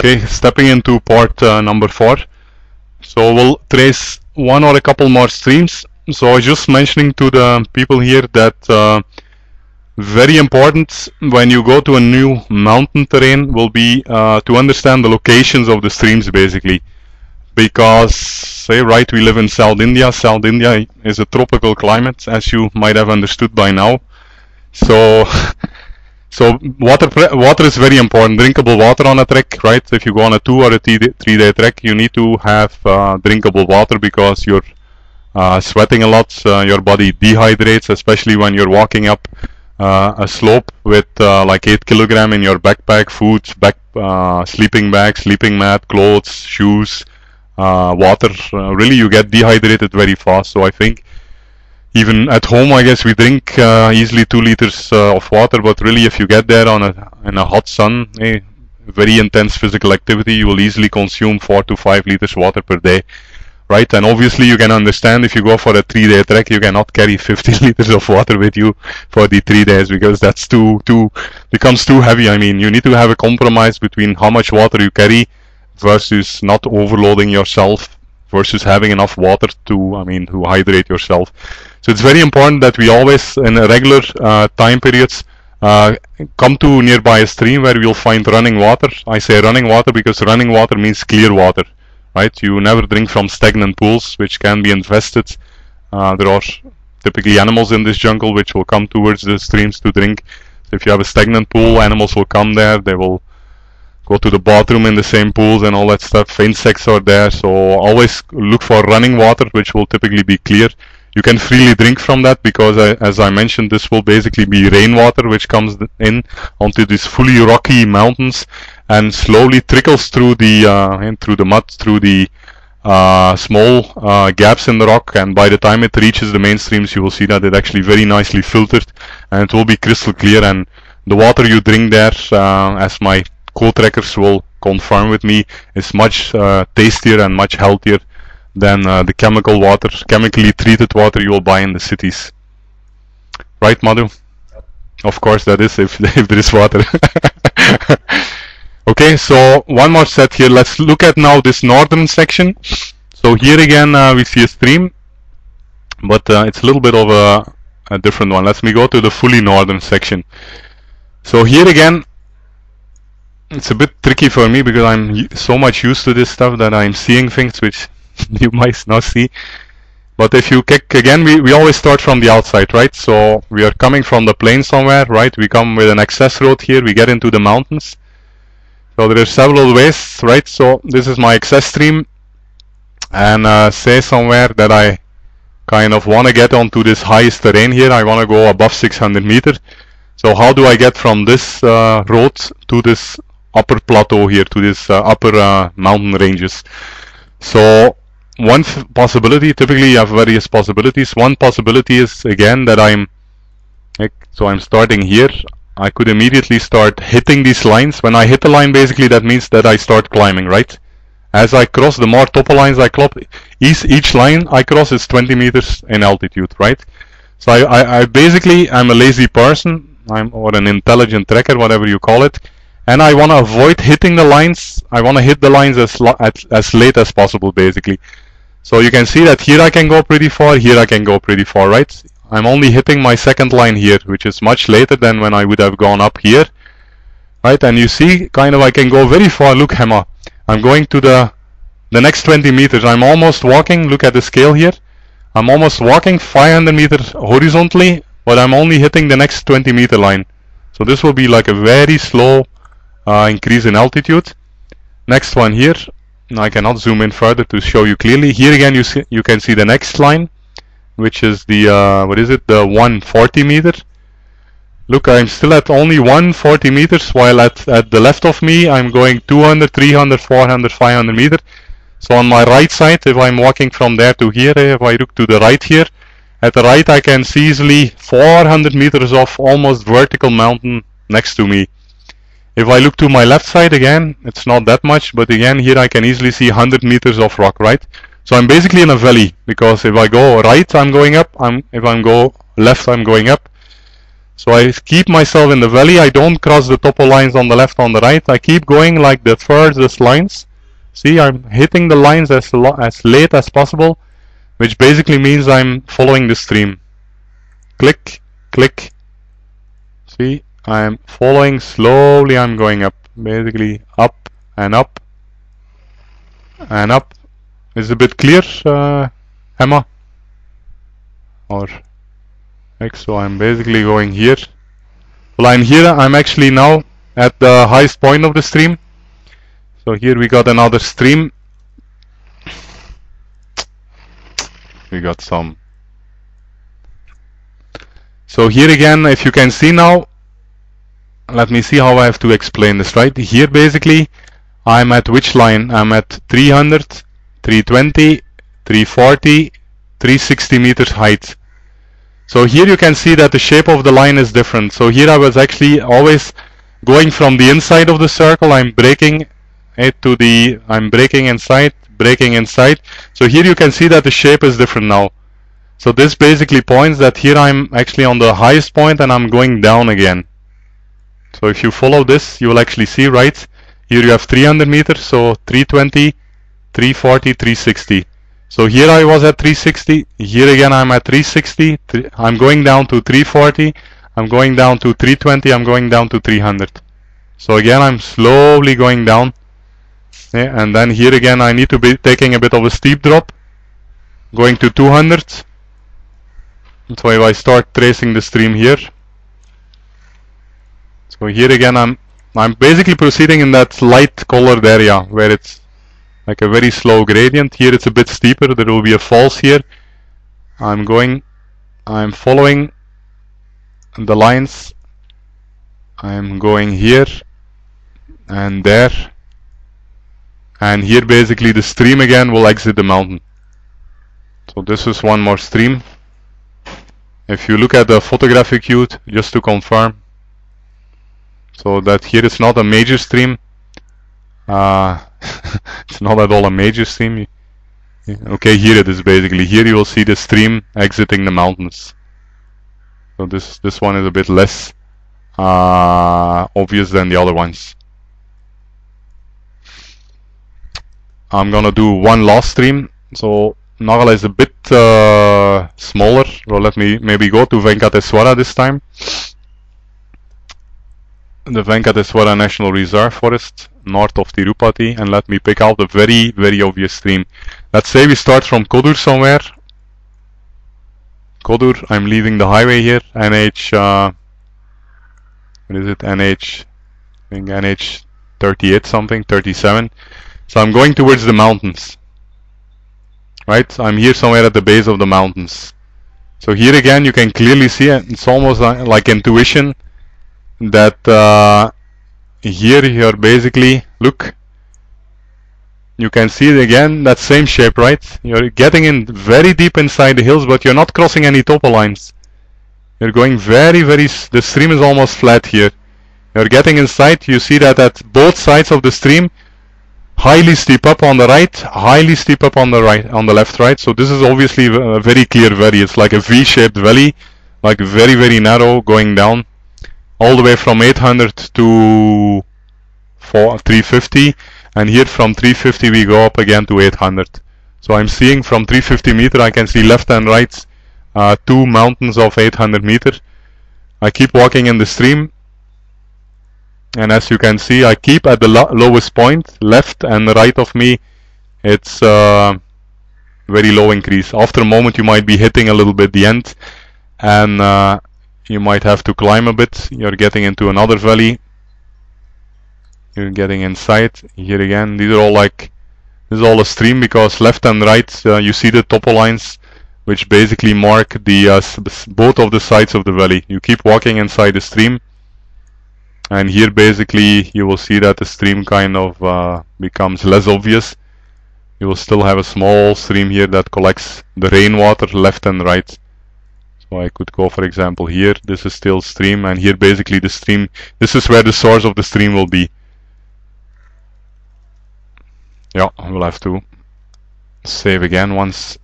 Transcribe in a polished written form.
Okay, stepping into part number 4. So we'll trace one or a couple more streams. So I was just mentioning to the people here that very important when you go to a new mountain terrain will be to understand the locations of the streams, basically. Because, say, right, we live in South India. South India is a tropical climate, as you might have understood by now. So water is very important. Drinkable water on a trek, right? If you go on a 2 or a 3-day trek, you need to have drinkable water because you're sweating a lot. Your body dehydrates, especially when you're walking up a slope with like 8 kilograms in your backpack, food, sleeping bag, sleeping mat, clothes, shoes, water. Really, you get dehydrated very fast. So I think even at home, I guess we drink easily 2 liters of water, but really if you get there in a hot sun, very intense physical activity, you will easily consume 4 to 5 liters water per day, right? And obviously you can understand if you go for a 3-day trek, you cannot carry 50 liters of water with you for the 3 days because that's becomes too heavy. I mean, you need to have a compromise between how much water you carry versus not overloading yourself versus having enough water to hydrate yourself. So it's very important that we always, in regular time periods, come to nearby a stream where we'll find running water. I say running water because running water means clear water, right? You never drink from stagnant pools, which can be infested. There are typically animals in this jungle which will come towards the streams to drink. So if you have a stagnant pool, animals will come there. They will go to the bathroom in the same pools and all that stuff. Insects are there, so always look for running water, which will typically be clear. You can freely drink from that because, as I mentioned, this will basically be rainwater which comes in onto these fully rocky mountains and slowly trickles through the mud, through the small gaps in the rock. And by the time it reaches the main streams, you will see that it actually very nicely filtered and it will be crystal clear. And the water you drink there, as my co-trekkers will confirm with me, is much tastier and much healthier than the chemically treated water you will buy in the cities. Right, Madhu? Of course that is, if there is water. Okay, so one more set here. Let's look at now this northern section. So here again we see a stream, but it's a little bit of a different one. Let me go to the fully northern section. So here again, it's a bit tricky for me because I'm so much used to this stuff that I'm seeing things which you might not see. But if you kick again, we always start from the outside, right? So we are coming from the plain somewhere, right? We come with an access road here, we get into the mountains. So there are several ways, right? So this is my access stream, and say somewhere that I kind of want to get onto this highest terrain here. I want to go above 600 meters. So how do I get from this road to this upper plateau here, to this upper mountain ranges? So one possibility, typically you have various possibilities. One possibility is again that I'm starting here. I could immediately start hitting these lines. When I hit a line, basically that means that I start climbing, right? As I cross, the more topo lines I climb, each line I cross is 20 meters in altitude, right? So I basically, I'm a lazy person, or an intelligent trekker, whatever you call it, and I want to avoid hitting the lines. I want to hit the lines as late as possible, basically. So you can see that here I can go pretty far, here I can go pretty far, right? I'm only hitting my second line here, which is much later than when I would have gone up here, right? And you see, kind of, I can go very far. Look, Hema, I'm going to the next 20 meters. I'm almost walking. Look at the scale here. I'm almost walking 500 meters horizontally, but I'm only hitting the next 20 meter line. So this will be like a very slow increase in altitude. Next one here. I cannot zoom in further to show you clearly. Here again you can see the next line, which is the the 140 meter. Look, I'm still at only 140 meters, while at the left of me I'm going 200, 300, 400, 500 meters. So on my right side, if I'm walking from there to here, if I look to the right here, at the right I can see easily 400 meters of almost vertical mountain next to me. If I look to my left side again, it's not that much, but again here I can easily see 100 meters of rock, right? So I'm basically in a valley, because if I go right, I'm going up, if I go left, I'm going up. So I keep myself in the valley. I don't cross the topo lines on the left, on the right. I keep going like the furthest lines. See, I'm hitting the lines as late as possible, which basically means I'm following the stream. Click, click. See, I'm following slowly. I'm going up, basically up and up and up. Is it a bit clear, Emma? Or so I'm basically going here. Well, I'm here. I'm actually now at the highest point of the stream. So here we got another stream. We got some. So here again, if you can see now, let me see how I have to explain this, right? Here basically, I'm at which line? I'm at 300, 320, 340, 360 meters height. So here you can see that the shape of the line is different. So here I was actually always going from the inside of the circle. I'm breaking it to the, I'm breaking inside, breaking inside. So here you can see that the shape is different now. So this basically points that here I'm actually on the highest point and I'm going down again. So if you follow this, you will actually see, right? Here you have 300 meters, so 320, 340, 360. So here I was at 360, here again I'm at 360, I'm going down to 340, I'm going down to 320, I'm going down to 300. So again I'm slowly going down. Yeah, and then here again I need to be taking a bit of a steep drop, going to 200. So if I start tracing the stream here, so here again I'm basically proceeding in that light colored area where it's like a very slow gradient. Here it's a bit steeper, there will be a falls here. I'm following the lines. I'm going here and there. And here basically the stream again will exit the mountain. So this is one more stream. If you look at the photographic view, just to confirm, so that here is not a major stream. It's not at all a major stream. Okay, here it is basically. Here you will see the stream exiting the mountains. So this one is a bit less obvious than the other ones. I'm gonna do one last stream. So Nagala is a bit smaller. So let me maybe go to Venkateswara this time. The Venkateswara National Reserve Forest, north of Tirupati, and let me pick out a very, very obvious stream. Let's say we start from Kodur somewhere. Kodur, I'm leaving the highway here, NH, what is it, NH, I think NH 38 something, 37. So I'm going towards the mountains, right? I'm here somewhere at the base of the mountains. So here again you can clearly see it. It's almost like intuition that here you're basically, look, you can see it again, that same shape, right? You're getting in very deep inside the hills, but you're not crossing any topo lines. You're going very, very, the stream is almost flat here. You're getting inside, you see that at both sides of the stream, highly steep up on the right, highly steep up on the right, on the left, right. So this is obviously a very clear valley. It's like a V-shaped valley, like very, very narrow, going down all the way from 800 to 350, and here from 350 we go up again to 800. So I'm seeing from 350 meter, I can see left and right two mountains of 800 meter. I keep walking in the stream, and as you can see, I keep at the lowest point, left and right of me. It's very low increase. After a moment you might be hitting a little bit the end, and you might have to climb a bit. You're getting into another valley. You're getting inside. Here again, these are all like, this is all a stream, because left and right you see the topo lines, which basically mark the both of the sides of the valley. You keep walking inside the stream, and here basically you will see that the stream kind of becomes less obvious. You will still have a small stream here that collects the rainwater left and right. So I could go, for example, here. This is still stream, and here basically the stream, this is where the source of the stream will be. Yeah, we'll have to save again once